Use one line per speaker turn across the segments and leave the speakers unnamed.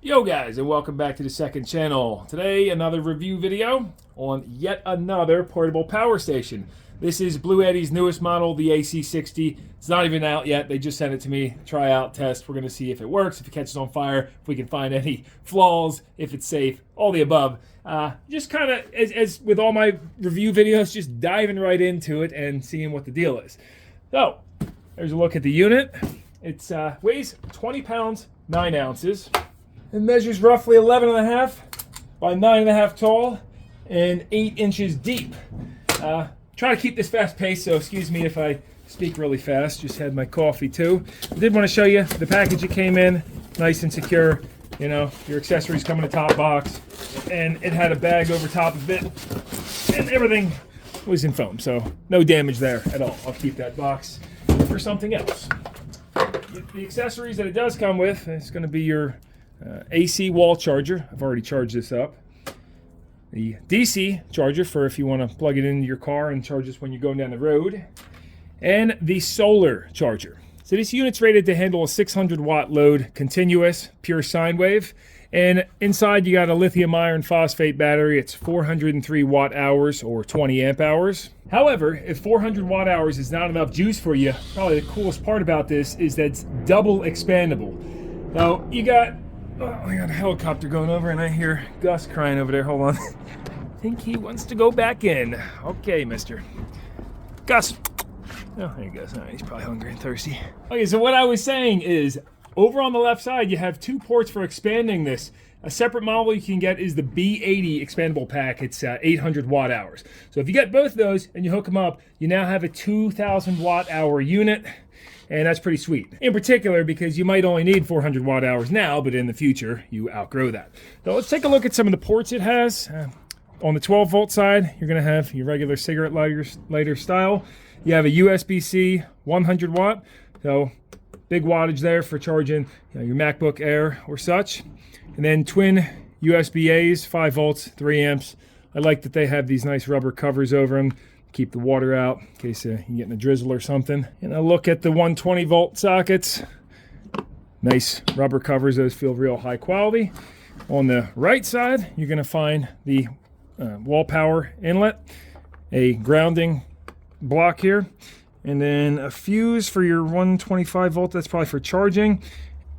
Yo guys, and welcome back to the second channel. Today another review video on yet another portable power station. This is Bluetti's newest model, the AC60. It's not even out yet. They just sent it to me, try out, test. We're going to see if it works, if it catches on fire, if we can find any flaws, if it's safe, all the above. Just kind of, as with all my review videos, just diving right into it and seeing what the deal is. So, there's a look at the unit. It weighs 20 pounds, 9 ounces. It measures roughly 11.5 by 9.5 tall and 8 inches deep. Try to keep this fast paced, so excuse me if I speak really fast. Just had my coffee too. I did want to show you the package it came in, nice and secure. You know, your accessories come in a top box, and it had a bag over top of it, and everything was in foam, so no damage there at all. I'll keep that box for something else. The accessories that it does come with is going to be your AC wall charger. I've already charged this up. The DC charger for if you want to plug it into your car and charge this when you're going down the road. And the solar charger. So this unit's rated to handle a 600 watt load, continuous, pure sine wave. And inside you got a lithium iron phosphate battery. It's 403 watt hours or 20 amp hours. However, if 400 watt hours is not enough juice for you, probably the coolest part about this is that it's double expandable. Now you got, I got a helicopter going over and I hear Gus crying over there. Hold on. I think he wants to go back in. Okay, mister. Gus. Oh, there he goes. All right, he's probably hungry and thirsty. Okay, so what I was saying is, over on the left side, you have 2 ports for expanding this. A separate model you can get is the B80 expandable pack. It's 800 watt hours. So if you get both those and you hook them up, you now have a 2,000 watt hour unit. And that's pretty sweet. In particular, because you might only need 400 watt hours now, but in the future, you outgrow that. So let's take a look at some of the ports it has. On the 12 volt side, you're gonna have your regular cigarette lighter style. You have a USB-C 100 watt. So big wattage there for charging your MacBook Air or such. And then twin USB-As, 5 volts, 3 amps. I like that they have these nice rubber covers over them. Keep the water out in case you're getting a drizzle or something. And a look at the 120 volt sockets. Nice rubber covers, those feel real high quality. On the right side, you're gonna find the wall power inlet, a grounding block here, and then a fuse for your 125 volt, that's probably for charging.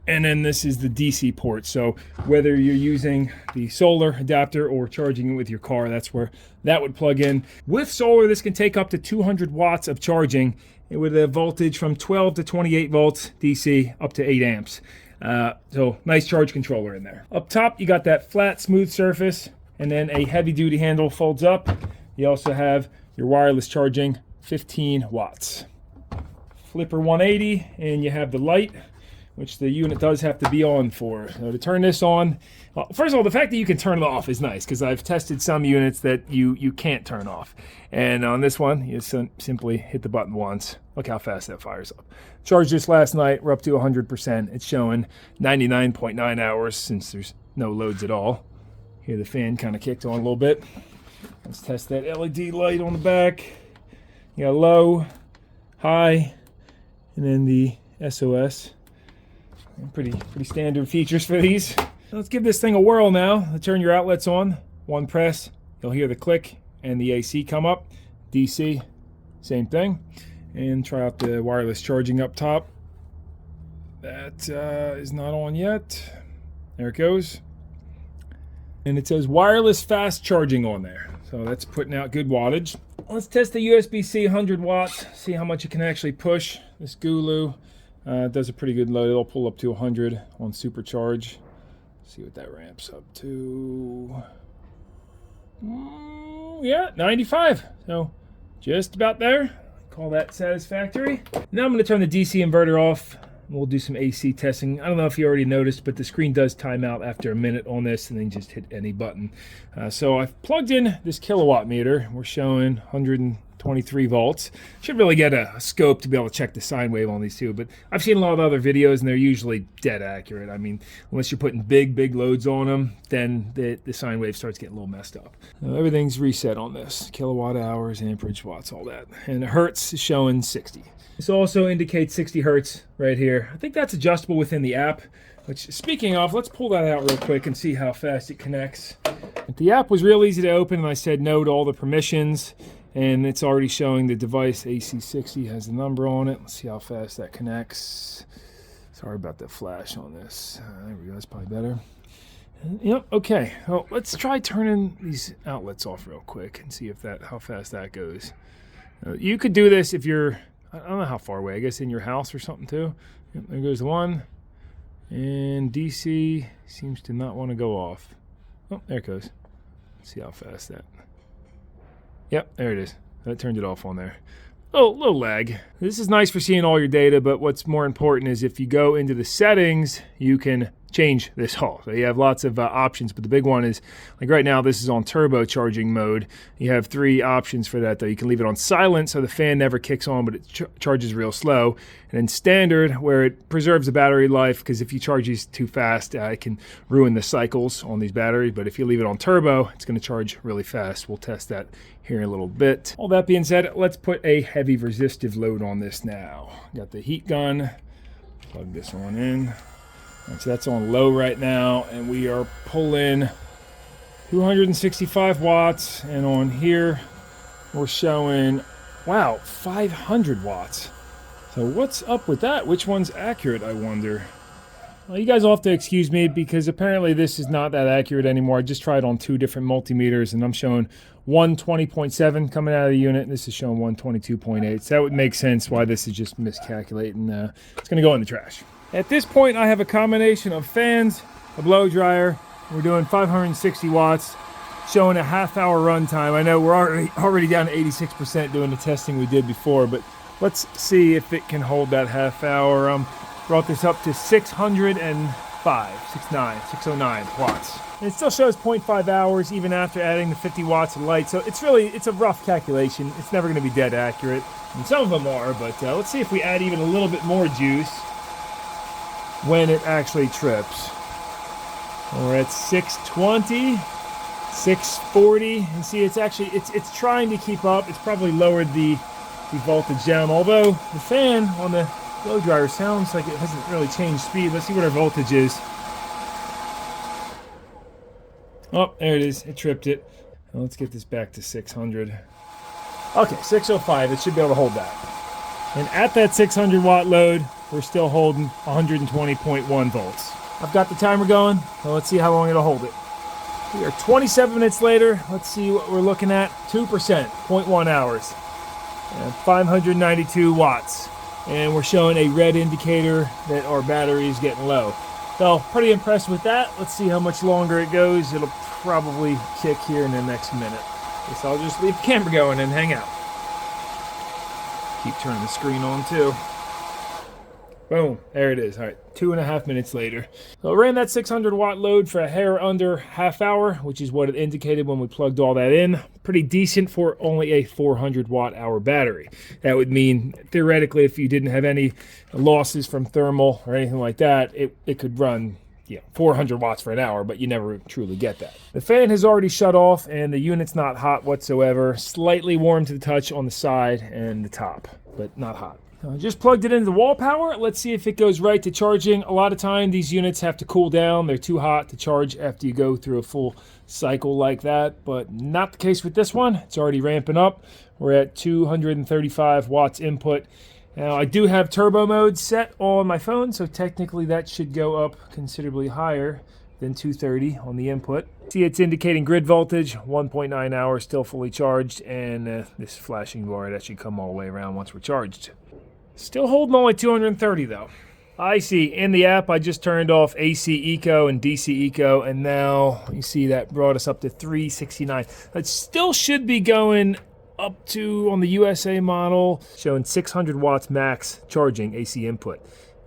And then this is the DC port. So whether you're using the solar adapter or charging it with your car, that's where that would plug in. With solar, this can take up to 200 watts of charging with a voltage from 12 to 28 volts DC up to 8 amps. So nice charge controller in there. Up top, you got that flat, smooth surface, and then a heavy duty handle folds up. You also have your wireless charging, 15 watts. Flipper 180, and you have the light, which the unit does have to be on for. So to turn this on, well, first of all, the fact that you can turn it off is nice, because I've tested some units that you can't turn off. And on this one, you simply hit the button once. Look how fast that fires up. Charged this last night, we're up to 100%. It's showing 99.9 hours since there's no loads at all. Here the fan kind of kicked on a little bit. Let's test that LED light on the back. You got low, high, and then the SOS. Pretty standard features for these. Let's give this thing a whirl now. Turn your outlets on. One press, you'll hear the click and the AC come up. DC, same thing. And try out the wireless charging up top. That is not on yet. There it goes. And it says wireless fast charging on there. So that's putting out good wattage. Let's test the USB-C 100 watts. See how much it can actually push. This Gulu. It does a pretty good load. It'll pull up to 100 on supercharge. See what that ramps up to. Yeah, 95. So just about there. Call that satisfactory. Now I'm going to turn the DC inverter off. We'll do some AC testing. I don't know if you already noticed, but the screen does time out after a minute on this, and then just hit any button. So I've plugged in this kilowatt meter. We're showing 110 23 volts. Should really get a scope to be able to check the sine wave on these two, but I've seen a lot of other videos and they're usually dead accurate. I mean, unless you're putting big loads on them, then the sine wave starts getting a little messed up. Now, everything's reset on this. Kilowatt hours, amperage, watts, all that. And the hertz is showing 60. This also indicates 60 hertz right here. I think that's adjustable within the app, which, speaking of, let's pull that out real quick and see how fast it connects. The app was real easy to open, and I said no to all the permissions, and it's already showing the device AC60 has a number on it. Let's see how fast that connects. Sorry about the flash on this. There we go, that's probably better. Yep, okay. Well, let's try turning these outlets off real quick and see if how fast that goes. You could do this if you're, I don't know how far away, I guess in your house or something too. Yep, there goes the one. And DC seems to not want to go off. Oh, there it goes. Let's see how fast that. Yep, there it is. That turned it off on there. Oh, little lag. This is nice for seeing all your data, but what's more important is if you go into the settings, you can change this all. So you have lots of options, but the big one is, like right now, this is on turbocharging mode. You have 3 options for that, though. You can leave it on silent, so the fan never kicks on, but it charges real slow. And then standard, where it preserves the battery life, because if you charge these too fast, it can ruin the cycles on these batteries. But if you leave it on turbo, it's going to charge really fast. We'll test that here in a little bit. All that being said, let's put a heavy resistive load on this now. Got the heat gun. Plug this one in. So that's on low right now, and we are pulling 265 watts, and on here we're showing, wow, 500 watts. So what's up with that? Which one's accurate, I wonder? Well, you guys will have to excuse me because apparently this is not that accurate anymore. I just tried on 2 different multimeters, and I'm showing 120.7 coming out of the unit, and this is showing 122.8. So that would make sense why this is just miscalculating. It's going to go in the trash. At this point, I have a combination of fans, a blow dryer. We're doing 560 watts, showing a half-hour run time. I know we're already down to 86% doing the testing we did before, but let's see if it can hold that half hour. Brought this up to 609 watts. And it still shows 0.5 hours even after adding the 50 watts of light. So it's a rough calculation. It's never going to be dead accurate. And some of them are, but let's see if we add even a little bit more juice when it actually trips. We're at 620, 640, and see it's trying to keep up. It's probably lowered the voltage down, although the fan on the blow dryer sounds like it hasn't really changed speed. Let's see what our voltage is. Oh, there it is. It tripped it. Now let's get this back to 600. Okay, 605. It should be able to hold that. And at that 600 watt load, we're still holding 120.1 volts. I've got the timer going, so let's see how long it'll hold it. We are 27 minutes later. Let's see what we're looking at. 2%, 0.1 hours, and 592 watts. And we're showing a red indicator that our battery is getting low. So pretty impressed with that. Let's see how much longer it goes. It'll probably kick here in the next minute. Guess I'll just leave the camera going and hang out. Keep turning the screen on too. Boom, there it is. All right, 2.5 minutes later. So I ran that 600 watt load for a hair under half hour, which is what it indicated when we plugged all that in. Pretty decent for only a 400 watt hour battery. That would mean, theoretically, if you didn't have any losses from thermal or anything like that, it could run 400 watts for an hour, but you never truly get that. The fan has already shut off, and the unit's not hot whatsoever. Slightly warm to the touch on the side and the top, but not hot. I just plugged it into the wall power. Let's see if it goes right to charging. A lot of time these units have to cool down. They're too hot to charge after you go through a full cycle like that, but not the case with this one. It's already ramping up. We're at 235 watts input. Now I do have turbo mode set on my phone, so technically that should go up considerably higher than 230 on the input. See, it's indicating grid voltage, 1.9 hours, still fully charged, and this flashing bar, that should come all the way around once we're charged. Still holding only 230 though. I see in the app I just turned off AC Eco and DC Eco, and now you see that brought us up to 369. That still should be going up to, on the USA model, showing 600 watts max charging AC input.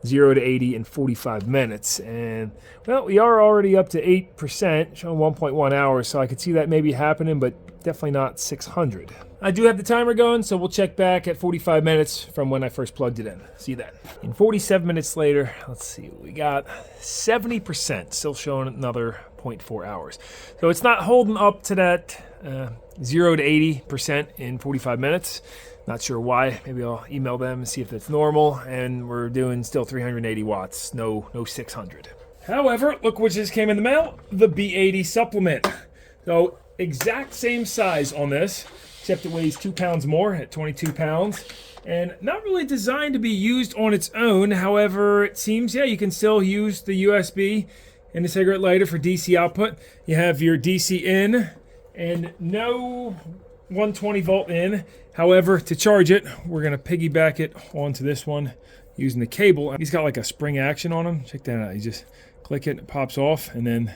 0 to 80 in 45 minutes. And, well, we are already up to 8%, showing 1.1 hours, so I could see that maybe happening, but definitely not 600. I do have the timer going, so we'll check back at 45 minutes from when I first plugged it in. See that. In 47 minutes later, let's see what we got. 70%, still showing another 0.4 hours. So it's not holding up to that 0 to 80% in 45 minutes. Not sure why. Maybe I'll email them and see if that's normal. And we're doing still 380 watts, no 600. However, look what just came in the mail, the B80 supplement. So exact same size on this, except it weighs 2 pounds more at 22 pounds. And not really designed to be used on its own. However, it seems, yeah, you can still use the USB and the cigarette lighter for DC output. You have your DC in and no 120 volt in. However, to charge it, we're going to piggyback it onto this one using the cable. He's got like a spring action on him. Check that out. You just click it and it pops off, and then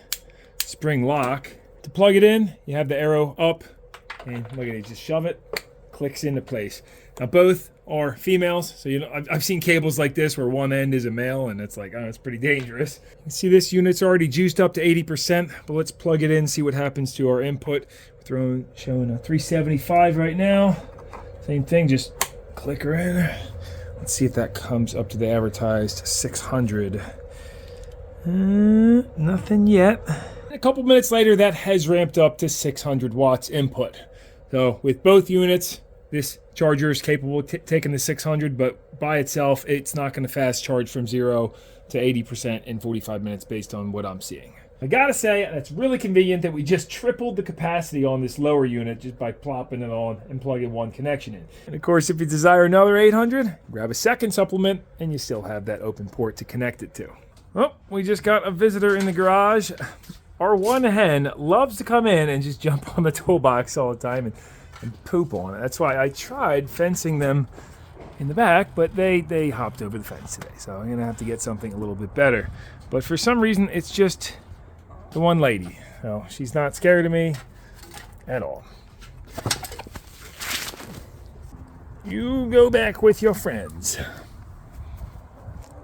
spring lock. To plug it in, you have the arrow up, and look at it, just shove it, clicks into place. Now both are females, so you know I've seen cables like this where one end is a male, and it's like, oh, it's pretty dangerous. You can see this unit's already juiced up to 80%, but let's plug it in, see what happens to our input. We're showing a 375 right now. Same thing, just click her in. Let's see if that comes up to the advertised 600. Nothing yet. A couple minutes later, that has ramped up to 600 watts input. So with both units, this charger is capable of taking the 600, but by itself, it's not going to fast charge from 0 to 80% in 45 minutes based on what I'm seeing. I gotta say, it's really convenient that we just tripled the capacity on this lower unit just by plopping it on and plugging one connection in. And of course, if you desire another 800, grab a second supplement and you still have that open port to connect it to. Oh, we just got a visitor in the garage. Our one hen loves to come in and just jump on the toolbox all the time and poop on it. That's why I tried fencing them in the back, but they hopped over the fence today. So I'm gonna have to get something a little bit better. But for some reason, it's just the one lady. So she's not scared of me at all. You go back with your friends.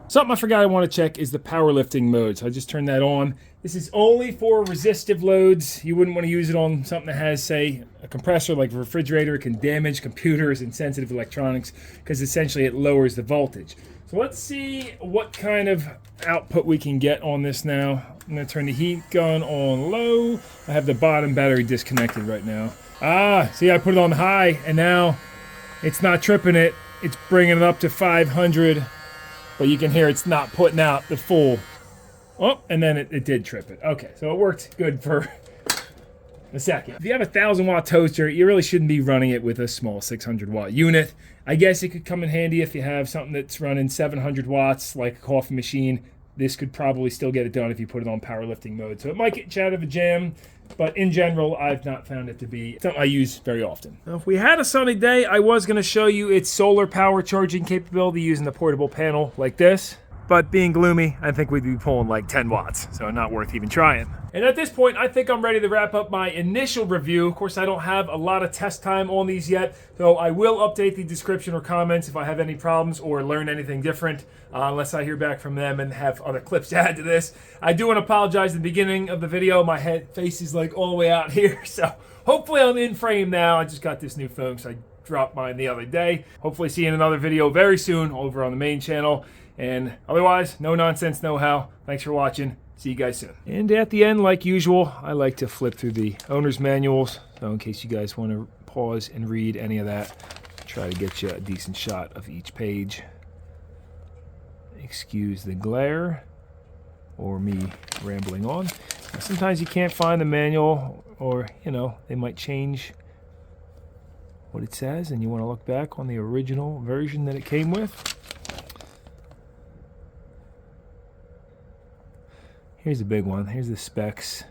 Something I forgot I want to check is the powerlifting mode. So I just turned that on. This is only for resistive loads. You wouldn't want to use it on something that has, say, a compressor like a refrigerator. It can damage computers and sensitive electronics because essentially it lowers the voltage. So let's see what kind of output we can get on this now. I'm going to turn the heat gun on low. I have the bottom battery disconnected right now. See, I put it on high, and now it's not tripping it. It's bringing it up to 500, but you can hear it's not putting out the full. Oh, and then it did trip it. Okay, so it worked good for a second. If you have a 1,000-watt toaster, you really shouldn't be running it with a small 600-watt unit. I guess it could come in handy if you have something that's running 700 watts, like a coffee machine. This could probably still get it done if you put it on powerlifting mode. So it might get you out of a jam, but in general, I've not found it to be something I use very often. Now, if we had a sunny day, I was going to show you its solar power charging capability using the portable panel like this. But being gloomy, I think we'd be pulling like 10 watts, so not worth even trying. And at this point, I think I'm ready to wrap up my initial review. Of course, I don't have a lot of test time on these yet, so I will update the description or comments if I have any problems or learn anything different, unless I hear back from them and have other clips to add to this. I do want to apologize at the beginning of the video. My face is like all the way out here, so hopefully I'm in frame now. I just got this new phone, so I dropped mine the other day. Hopefully see you in another video very soon over on the main channel. And otherwise, no nonsense, no how. Thanks for watching. See you guys soon. And at the end, like usual, I like to flip through the owner's manuals. So in case you guys want to pause and read any of that, try to get you a decent shot of each page. Excuse the glare or me rambling on. Now, sometimes you can't find the manual, or, you know, they might change what it says, and you want to look back on the original version that it came with. Here's a big one. Here's the specs.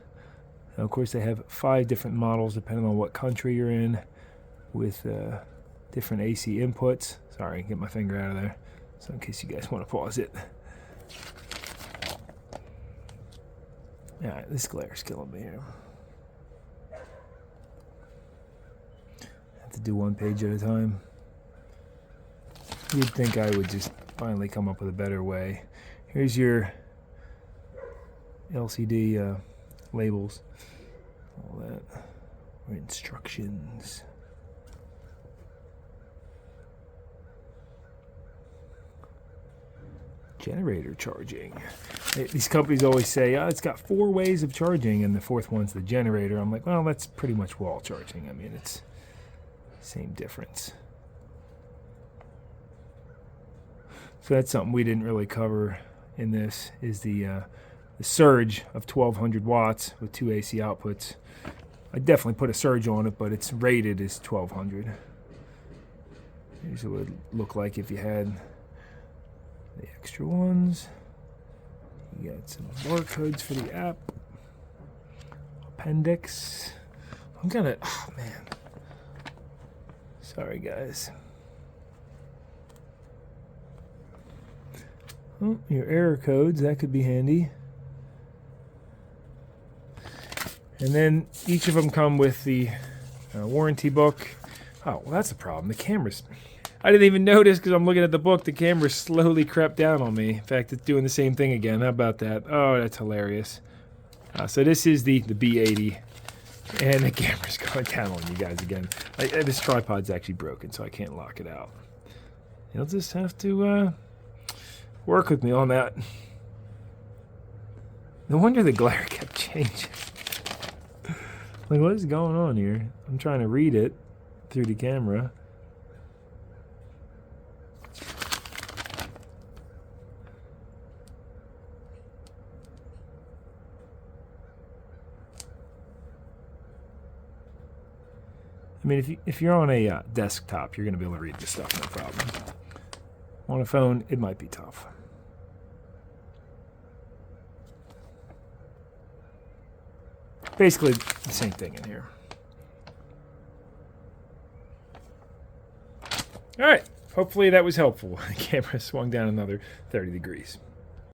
Now, of course, they have 5 different models depending on what country you're in, with different AC inputs. Sorry, get my finger out of there. So in case you guys want to pause it. Alright, this glare's killing me here. I have to do one page at a time. You'd think I would just finally come up with a better way. Here's your LCD labels, all that, instructions. Generator charging. These companies always say, oh, it's got 4 ways of charging, and the 4th one's the generator. I'm like, well, that's pretty much wall charging. I mean, it's same difference. So that's something we didn't really cover in this, is the surge of 1200 watts with 2 AC outputs. I definitely put a surge on it, but it's rated as 1200. Here's what it would look like if you had the extra ones. You got some barcodes for the app. Appendix. I'm gonna, oh man. Sorry guys. Oh, your error codes, that could be handy. And then each of them come with the warranty book. Oh, well that's the problem. The camera's, I didn't even notice because I'm looking at the book. The camera slowly crept down on me. In fact, it's doing the same thing again. How about that? Oh, that's hilarious. So this is the B80. And the camera's going down on you guys again. This tripod's actually broken, so I can't lock it out. You'll just have to work with me on that. No wonder the glare kept changing. Like, what is going on here? I'm trying to read it through the camera. I mean, if you're on a desktop, you're going to be able to read this stuff, no problem. On a phone, it might be tough. Basically, the same thing in here. All right. Hopefully that was helpful. The camera swung down another 30 degrees.